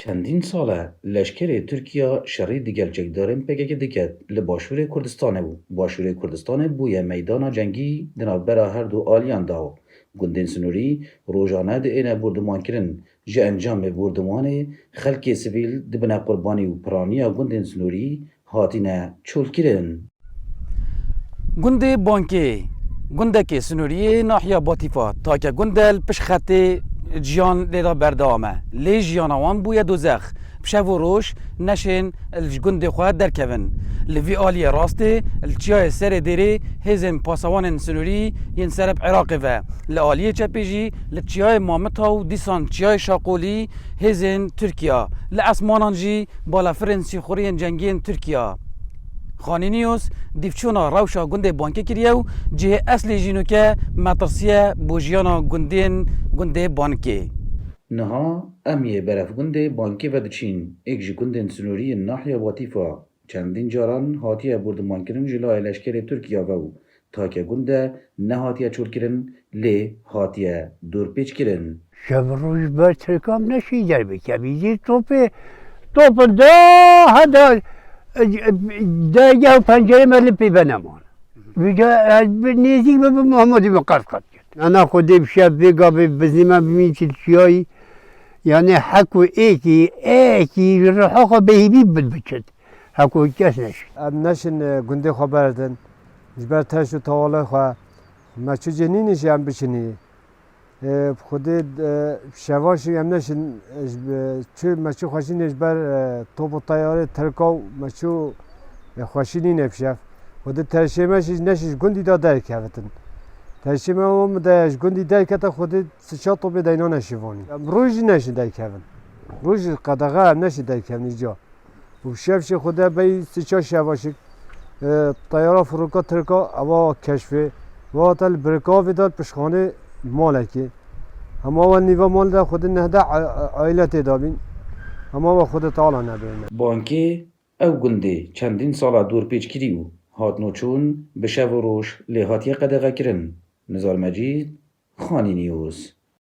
چندین ساله لشکر ترکیه شری دیگر چکدارین پکک دیکت لباشور کردستان بو. باشور کردستان بویه میدان جنگی دنابرا هر دو آلیان داو. گندین سنوری روزانه ده اینه بردمان کرن جه انجام بردمان خلق سیویل دبنا قربانی و پرانیا گندین سنوری هاتینه چول کرن. گنده بانکی گنده که سنوریه ناحیه باطیفا تا که گندل پش خطه جیان لیدا بردامه لی جیانوان بویا دوزخ بشه و روش نشین الگنده خواهد در کون لوی آلی راسته الچیای سر دیره هزن پاسوان سنوری ین سرب عراقی و لآلی چپیجی لچیای مامتا و دیسان چیای شاقولی هزن ترکیه لعسمانانجی بالا فرنسی خورین جنگین ترکیه خانینیوس دیفچونا روشا گنده بانکی کریو جه اصلی جینو که مطرسیه بوجیانا گنده بانکی نها امیه برف گنده بانکی و دچین ایک جی گندین سنوری ناحیه باطیفا چندین جاران هاتیه بردمان کرن جلای لشکر ترکیه و تا که گنده نه هاتیه چول کرن لی هاتیه دور پیچ کرن. شب روز بر ترکام نشیدر بکبیزی توپ دا هدا درگاه پنجره ملی پی بنمان ویجا نیزی به محمدی مقرد کرد انا خودی بشب بگا بزنیم ببین چیایی یعنی حق و ایکی رحاق بهیبی بچد حق و کس نشد نشین گنده خبردن جبر ترش و تواله خواه ما چو جنینش هم بچنی خودی شواشی هم نشین چو ما چو خوشینش بر توپ و طیاره ترکاو ما چو خوشینی نبشف خودی ترشیمش نشیش گندی دا درک هفتن ترشیمه هم داش گندی درک هتا خودی سچا توپ دینا نشیوانی روزی نشین درک هفتن روزی قدغه هم نشین درک هفتن جا و شفش خودی بی سچا شواشی طیاره فروکا ترکا اوا کشفه و تل برکاوی داد پشخانه مالکی اما و نیو مال دا خود نهده عائلت دابین اما و خود تعالی نبینه بانکی او گنده چندین ساله دور پیچ کریو هات نوچون بشه و روش لی هاتیه قدغه کرن. نزار مجید خانی نیوز.